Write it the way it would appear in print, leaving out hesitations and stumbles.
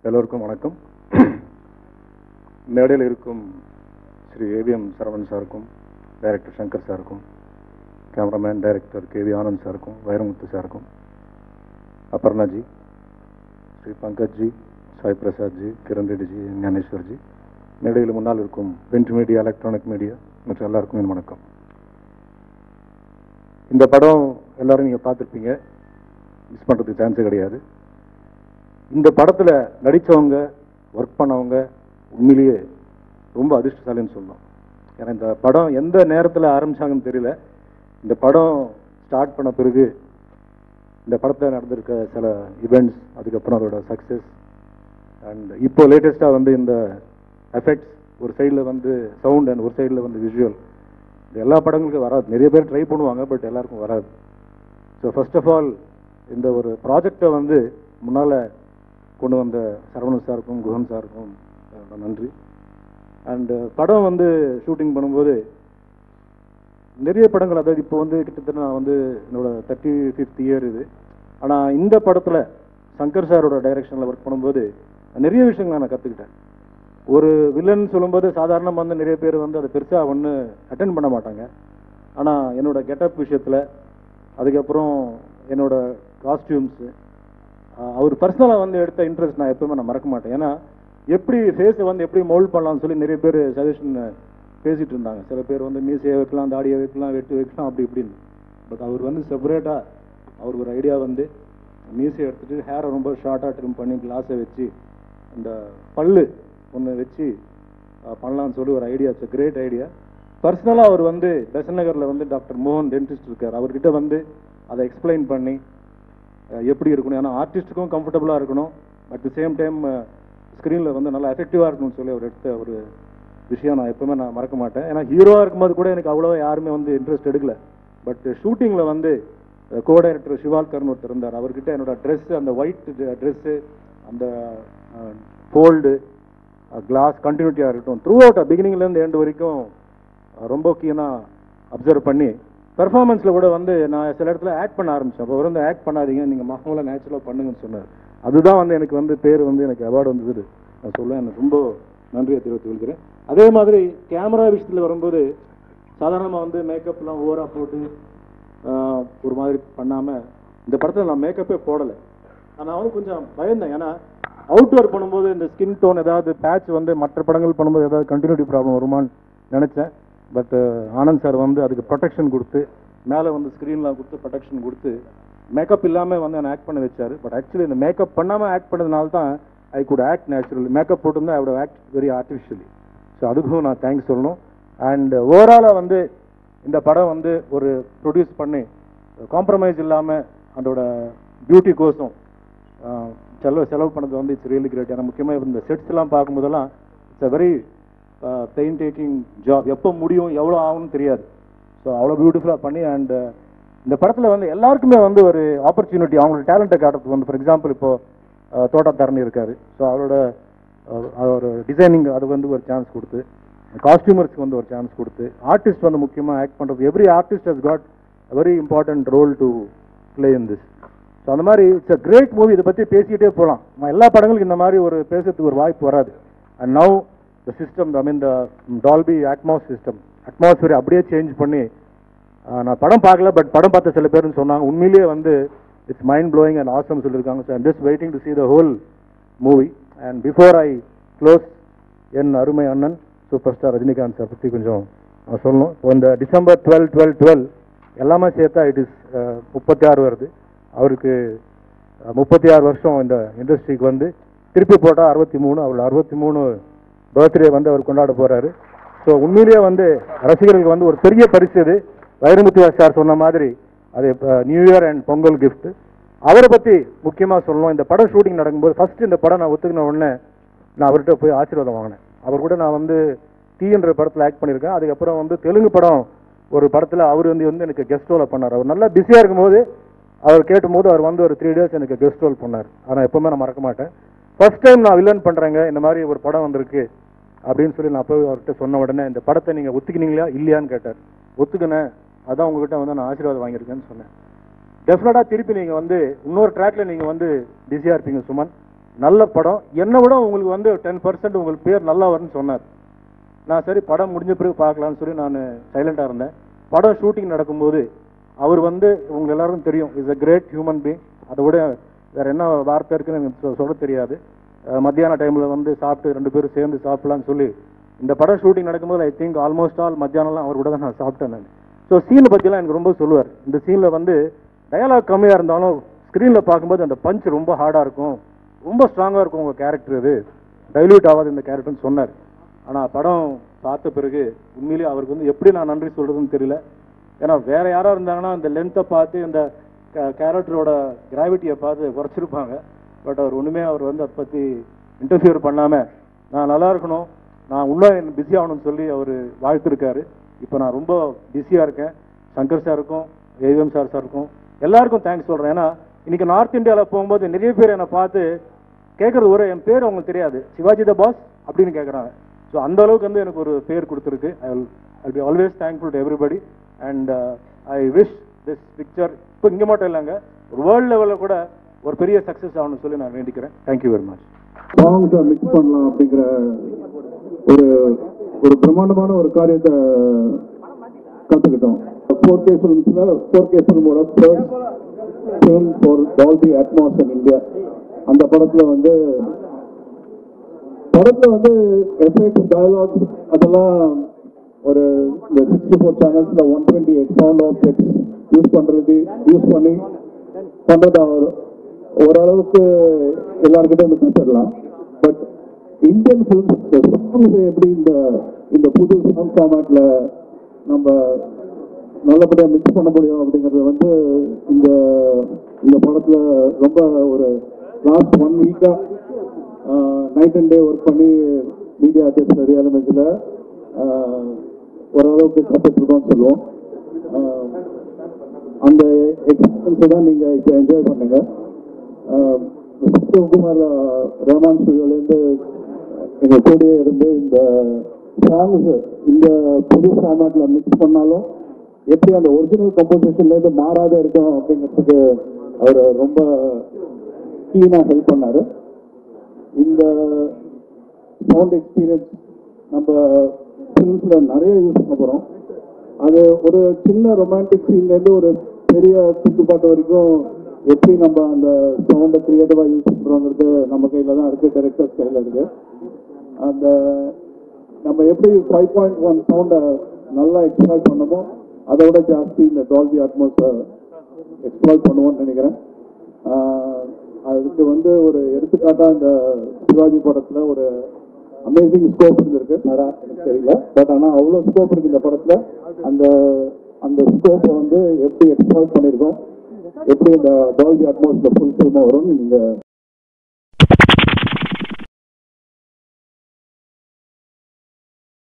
எல்லோருக்கும் வணக்கம். மேடையில் இருக்கும் ஸ்ரீ ஏவிஎம் சரவணன் சாருக்கும், டைரக்டர் சங்கர் சாருக்கும், கேமராமேன் டைரக்டர் கேவி ஆனந்த் சாருக்கும், வைரமுத்து சாருக்கும், அபர்ணாஜி, ஸ்ரீ பங்கஜ்ஜி, சாய் பிரசாத்ஜி, கிரண் ரெட்டிஜி, ஞானேஸ்வர்ஜி, மேடையில் முன்னால் இருக்கும் பிரிண்ட் மீடியா, எலக்ட்ரானிக் மீடியா மற்றும் எல்லாருக்கும் என் வணக்கம். இந்த படம் எல்லாரும் நீங்கள் பார்த்துருப்பீங்க, மிஸ் பண்ணுறதுக்கு சான்ஸே கிடையாது. இந்த படத்தில் நடித்தவங்க, ஒர்க் பண்ணவங்க உண்மையிலேயே ரொம்ப அதிர்ஷ்டசாலின்னு சொல்லணும். ஏன்னா இந்த படம் எந்த நேரத்தில் ஆரம்பித்தாங்கன்னு தெரியல. இந்த படம் ஸ்டார்ட் பண்ண பிறகு இந்த படத்தில் நடந்திருக்க சில இவெண்ட்ஸ், அதுக்கப்புறம் அதோட சக்ஸஸ், அண்ட் இப்போ லேட்டஸ்ட்டாக வந்து இந்த எஃபெக்ட்ஸ், ஒரு சைடில் வந்து சவுண்ட் அண்ட் ஒரு சைடில் வந்து விஷுவல், இது எல்லா படங்களுக்கும் வராது. நிறைய பேர் ட்ரை பண்ணுவாங்க, பட் எல்லாருக்கும் வராது. ஸோ ஃபர்ஸ்ட் ஆஃப் ஆல் இந்த ஒரு ப்ராஜெக்டை வந்து முன்னால் கொண்டு வந்த சரவணன் சாருக்கும் குஹன் சாருக்கும் நன்றி. அண்டு படம் வந்து ஷூட்டிங் பண்ணும்போது நிறைய படங்கள், அதாவது இப்போ வந்து கிட்டத்தட்ட நான் வந்து என்னோட 35th இயர் இது. ஆனால் இந்த படத்தில் சங்கர் சாரோட டைரக்ஷனில் ஒர்க் பண்ணும்போது நிறைய விஷயங்கள் நான் கற்றுக்கிட்டேன். ஒரு வில்லன் சொல்லும்போது சாதாரணமாக வந்து நிறைய பேர் வந்து அதை பெருசாக ஒன்று அட்டென்ட் பண்ண மாட்டாங்க. ஆனால் என்னோட கெட்டப் விஷயத்தில், அதுக்கப்புறம் என்னோட காஸ்டியூம்ஸு, அவர் பர்சனலாக வந்து எடுத்த இன்ட்ரெஸ்ட் நான் எப்பவுமே நான் மறக்க மாட்டேன். ஏன்னா எப்படி ஃபேஸை வந்து எப்படி மோல்ட் பண்ணலாம்னு சொல்லி நிறைய பேர் சஜஷன் பேசிகிட்டு இருந்தாங்க. சில பேர் வந்து மீசையை வைக்கலாம், தாடியை வைக்கலாம், வெட்டு வைக்கலாம், அப்படி இப்படின்னு. பட் அவர் வந்து செப்பரேட்டாக அவருக்கு ஒரு ஐடியா வந்து மீசையை எடுத்துகிட்டு ஹேரை ரொம்ப ஷார்ட்டாக ட்ரிம் பண்ணி கிளாஸை வச்சு அந்த பல்லு ஒன்று வச்சு பண்ணலான்னு சொல்லி ஒரு ஐடியா. It's great idea. பர்சனலாக அவர் வந்து பெசன் நகரில் வந்து டாக்டர் மோகன் டென்டிஸ்ட் இருக்கார், அவர்கிட்ட வந்து அதை எக்ஸ்பிளைன் பண்ணி எப்படி இருக்கணும், ஏன்னா ஆர்டிஸ்ட்டுக்கும் கம்ஃபர்டபுளாக இருக்கணும், அட் தி சேம் டைம் ஸ்க்ரீனில் வந்து நல்லா எஃபெக்டிவாக இருக்கணும்னு சொல்லி அவர் எடுத்த ஒரு விஷயம் நான் எப்பவுமே நான் மறக்க மாட்டேன். ஏன்னா ஹீரோவாக இருக்கும்போது கூட எனக்கு அவ்வளோவா யாருமே வந்து இன்ட்ரெஸ்ட் எடுக்கல. பட் ஷூட்டிங்கில் வந்து கோ டைரக்டர் சிவால்கர்னு ஒருத்தர் இருந்தார், அவர்கிட்ட என்னோட ட்ரெஸ்ஸு, அந்த ஒயிட் ட்ரெஸ்ஸு, அந்த ஃபோல்டு, கிளாஸ் கண்டினியூட்டியாக இருக்கட்டும், த்ரூ அவுட் பிகினிங்லேருந்து எண்டு வரைக்கும் ரொம்ப கீனாக அப்சர்வ் பண்ணி பெர்ஃபார்மன்ஸில் கூட வந்து நான் சில இடத்துல ஆக்ட் பண்ண ஆரம்பித்தேன். அப்போ வந்து ஆக்ட் பண்ணாதீங்க, நீங்கள் மகமூலாக நேச்சுரலாக பண்ணுங்கன்னு சொன்னார். அதுதான் வந்து எனக்கு வந்து பேர் வந்து எனக்கு அவார்டு வந்தது நான் சொல்லுவேன். எனக்கு ரொம்ப நன்றியை தெரிவித்து கொள்கிறேன். அதே மாதிரி கேமரா விஷயத்தில் வரும்போது சாதாரணமாக வந்து மேக்கப்லாம் ஓவராக போட்டு ஒரு மாதிரி பண்ணாமல் இந்த படத்தில் நான் மேக்கப்பே போடலை. நான் வந்து கொஞ்சம் பயந்தேன். ஏன்னா அவுட்டோர் பண்ணும்போது இந்த ஸ்கின் டோன் ஏதாவது பேட்ச் வந்து மற்ற படங்கள் பண்ணும்போது ஏதாவது கண்டினியூட்டி ப்ராப்ளம் வருமானு நினச்சேன். பட் ஆனந்த் சார் வந்து அதுக்கு ப்ரொடெக்ஷன் கொடுத்து, மேலே வந்து ஸ்க்ரீன்லாம் கொடுத்து ப்ரொடெக்ஷன் கொடுத்து மேக்கப் இல்லாமல் வந்து என்னை ஆக்ட் பண்ண வச்சார். பட் ஆக்சுவலி இந்த மேக்கப் பண்ணாமல் ஆக்ட் பண்ணதுனால தான் I could act naturally. Makeup போட்டிருந்தா I would act very artificially. So அதுக்கும் நான் தேங்க்ஸ் சொல்லணும். அண்ட் ஓவராலாக வந்து இந்த படம் வந்து ஒரு ப்ரொடியூஸ் பண்ணி காம்ப்ரமைஸ் இல்லாமல் அதோட பியூட்டி கோசம் செலவு பண்ணது வந்து இட்ஸ் ரியலி கிரேட். ஏன்னா முக்கியமாக இந்த செட்ஸ்லாம் பார்க்கும்போதெல்லாம் it's a very pain taking job. எப்போ முடியும், எவ்வளோ ஆகும்னு தெரியாது. ஸோ அவ்வளோ பியூட்டிஃபுல்லாக பண்ணி, அண்ட் இந்த படத்தில் வந்து எல்லாருக்குமே வந்து ஒரு ஆப்பர்ச்சுனிட்டி, அவங்களோட டேலண்ட்டை காட்டுறதுக்கு வந்து, ஃபார் எக்ஸாம்பிள் இப்போது தோட்டத்தரணி இருக்கார். ஸோ அவரோட டிசைனிங் அது வந்து ஒரு சான்ஸ் கொடுத்து, காஸ்டியூமர்ஸ்க்கு வந்து ஒரு சான்ஸ் கொடுத்து, ஆர்டிஸ்ட் வந்து முக்கியமாக ஆக்ட் பண்ணுறது, every artist has got a very important role to play in this. So அந்த மாதிரி இட்ஸ் அ கிரேட் மூவி. இதை பற்றி பேசிக்கிட்டே போகலாம். எல்லா படங்களுக்கும் இந்த மாதிரி ஒரு பேசுறதுக்கு ஒரு வாய்ப்பு வராது. And now the system, I mean the Dolby Atmos system, atmosphere அப்படியே சேஞ்ச் பண்ணி, நான் படம் பார்க்கல, பட் படம் பார்த்த சில பேர்னு சொன்னாங்க, உண்மையிலேயே வந்து it's mind blowing and awesome சொல்லியிருக்காங்க. So I'm just waiting to see the whole movie. And before I close, என் அருமை அண்ணன் சூப்பர் ஸ்டார் ரஜினிகாந்த் சார் பற்றி கொஞ்சம் சொல்லணும். இப்போ இந்த டிசம்பர் 12/12/12 எல்லாமே சேர்த்தா இட் இஸ் 36 வருது. அவருக்கு 36 வருஷம் இந்த இண்டஸ்ட்ரிக்கு வந்து, திருப்பி போட்டால் 63. அவர் 63 பர்த்டே வந்து அவர் கொண்டாட போறாரு. ஸோ உண்மையிலேயே வந்து ரசிகர்களுக்கு வந்து ஒரு பெரிய பரிசு இது. வைரமுத்து சார் சொன்ன மாதிரி அது new year and Pongal gift. அவரை பற்றி முக்கியமாக சொல்லணும். இந்த படம் ஷூட்டிங் நடக்கும்போது ஃபர்ஸ்ட் இந்த படம் நான் ஒத்துக்கின உடனே நான் அவர்கிட்ட போய் ஆசீர்வாதம் வாங்கினேன். அவர் கூட நான் வந்து தீன்ற படத்தில் ஆக்ட் பண்ணியிருக்கேன். அதுக்கப்புறம் வந்து தெலுங்கு படம் ஒரு படத்தில் அவர் வந்து எனக்கு கெஸ்ட் ரோலை பண்ணார். அவர் நல்லா பிஸியாக இருக்கும்போது அவர் கேட்டும்போது அவர் வந்து ஒரு 3 days எனக்கு கெஸ்ட் ரோல் பண்ணார். ஆனால் எப்பவுமே நான் மறக்க மாட்டேன். ஃபர்ஸ்ட் டைம் நான் வில்லன் பண்ணுறேங்க, இந்த மாதிரி ஒரு படம் வந்திருக்கு அப்படின்னு சொல்லி நான் போய் அவர்கிட்ட சொன்ன உடனே, இந்த படத்தை நீங்கள் ஒத்துக்கினீங்களா இல்லையான்னு கேட்டார். ஒத்துக்கினேன், அதான் உங்ககிட்ட வந்து நான் ஆசீர்வாதம் வாங்கியிருக்கேன்னு சொன்னேன். டெஃபினட்டாக திருப்பி நீங்கள் வந்து இன்னொரு ட்ராக்ல நீங்கள் வந்து பிஸியாக இருப்பீங்க சுமன். நல்ல படம், என்னை விட உங்களுக்கு வந்து 10% உங்களுக்கு பேர் நல்லா வரும்னு சொன்னார். நான் சரி படம் முடிஞ்ச பிறகு பார்க்கலான்னு சொல்லி நான் சைலண்டாக இருந்தேன். படம் ஷூட்டிங் நடக்கும்போது அவர் வந்து உங்க எல்லாருக்கும் தெரியும், is a great human being. அதை விட வேற என்ன வார்த்தை இருக்குன்னு எனக்கு சொல்ல தெரியாது. மத்தியான டைமில் வந்து சாப்பிட்டு 2 பேரும் சேர்ந்து சாப்பிடலான்னு சொல்லி இந்த படம் ஷூட்டிங் நடக்கும்போது ஐ திங்க் ஆல்மோஸ்ட் ஆல் மத்தியானம்லாம் அவர் கூட தான் நான் சாப்பிட்டேன் நான். ஸோ சீனை பற்றிலாம் எனக்கு ரொம்ப சொல்லுவார். இந்த சீனில் வந்து டயலாக் கம்மியாக இருந்தாலும் ஸ்க்ரீனில் பார்க்கும்போது அந்த பஞ்ச் ரொம்ப ஹார்டாக இருக்கும், ரொம்ப ஸ்ட்ராங்காக இருக்கும் உங்கள் கேரக்டர், இது டைல்யூட் ஆகாது இந்த கேரக்டர்னு சொன்னார். ஆனால் படம் பார்த்த பிறகு உண்மையிலேயே அவருக்கு வந்து எப்படி நான் நன்றி சொல்கிறதுன்னு தெரியல. ஏன்னா வேற யாராக இருந்தாங்கன்னா இந்த லென்த்தை பார்த்து இந்த கேரக்டரோட கிராவிட்டியை பார்த்து குறைச்சிருப்பாங்க. பட் அவர் ஒன்றுமே அவர் வந்து அதை பற்றி இன்டர்ஃபியர் பண்ணாமல் நான் நல்லா இருக்கணும், நான் இன்னும் பிஸி ஆகணும்னு சொல்லி அவர் வாழ்த்திருக்காரு. இப்போ நான் ரொம்ப பிஸியாக இருக்கேன். சங்கர் சாருக்கும் ஏவிஎம் சாருக்கும் எல்லாருக்கும் தேங்க்ஸ் சொல்கிறேன். ஏன்னா இன்னைக்கு நார்த் இந்தியாவில் போகும்போது நிறைய பேர் என்னை பார்த்து கேட்குறது ஒரு என் பேர் அவங்களுக்கு தெரியாது, சிவாஜி த பாஸ் அப்படின்னு கேட்குறாங்க. ஸோ அந்த அளவுக்கு வந்து எனக்கு ஒரு பேர் கொடுத்துருக்கு. I be always thankful to everybody and I wish this picture இப்போ இங்கே மட்டும் இல்லைங்க, ஒரு வேர்ல்டு லெவலில் கூட ஒரு பெரிய சக்ஸஸ் ஆகணும்னு சொல்லி நான் வேண்டிக்கிறேன். Thank you very much. சாங்ஸை மிக்ஸ் பண்ணலாம் அப்படிங்கிற ஒரு ஒரு பிரம்மாண்டமான ஒரு காரியத்தை கற்றுக்கிட்டோம். 4K ஃபிலிம்ஸில் 4K ஃபிலிமோட first film for Dolby Atmos in India. அந்த படத்தில் வந்து எஃபெக்ட்ஸ் டயலாக்ஸ் அதெல்லாம் ஒரு இந்த 64 சேனல்ஸில் 128 சவுண்ட் ஆப்ஜெக்ட்ஸ் யூஸ் பண்ணி பண்ணுறது ஓரளவுக்கு எல்லாருக்கிட்ட வந்து கற்றுடலாம். பட் இந்தியன் ஃபிலிம்ஸ் எப்படி இந்த புது சவுண்ட் ஃபார்மேட்டில் நம்ம நல்லபடியாக மிக்ஸ் பண்ண முடியும் அப்படிங்கிறது வந்து இந்த படத்தில் ரொம்ப ஒரு லாஸ்ட் 1 வீக்காக நைட் அண்ட் டே ஒர்க் பண்ணி மீடியா ஆர்டிஸ்ட் ரியலமேஜில் ஓரளவுக்கு கற்றுட்ருக்கோம்னு சொல்லுவோம். அந்த எக்ஸ்பீரியன்ஸை தான் நீங்கள் இப்போ என்ஜாய் பண்ணுங்கள். சிவகுமார் ரஹ்மான் ஸ்டுடியோலேருந்து எங்கள் கூடயே இருந்து இந்த சாங்ஸ் இந்த புது ஃபார்மேட்டில் மிக்ஸ் பண்ணாலும் எப்படி அந்த ஒரிஜினல் கம்போசிஷன்லேருந்து மாறாத இருக்கும் அப்படிங்கிறதுக்கு அவர் ரொம்ப கீனாக ஹெல்ப் பண்ணார். இந்த சவுண்ட் எக்ஸ்பீரியன்ஸ் நம்ம ஃபிலிம்ஸில் நிறைய யூஸ் பண்ண போகிறோம். அது ஒரு சின்ன ரொமான்டிக் சீன்லேருந்து ஒரு பெரிய குத்துப்பாட்டு வரைக்கும் எப்படி நம்ம அந்த சவுண்டை கிரியேட்டிவாக யூஸ் பண்ணுறோங்கிறது நம்ம கையில் தான் இருக்குது, டைரக்டர்ஸ் கையில் இருக்குது. அந்த நம்ம எப்படி 5.1 சவுண்டை நல்லா எக்ஸ்ப்ளாய்ட் பண்ணமோ அதை விட ஜாஸ்தி இந்த டால்பி அட்மாஸை எக்ஸ்ப்ளாய்ட் பண்ணுவோம்னு நினைக்கிறேன். அதுக்கு வந்து ஒரு எடுத்துக்காட்டாக இந்த சிவாஜி படத்தில் ஒரு அமேசிங் ஸ்கோப் இருந்திருக்கு, எனக்கு தெரியல. பட் ஆனால் அவ்வளோ ஸ்கோப் இருக்குது இந்த படத்தில். அந்த ஸ்கோப்பை வந்து எப்படி எக்ஸ்ப்ளாய்ட் பண்ணியிருக்கோம், எப்படி இந்த டால்பி அட்மாஸ்ல ஃபுல் ஃபில்மாக வரும்னு நீங்கள்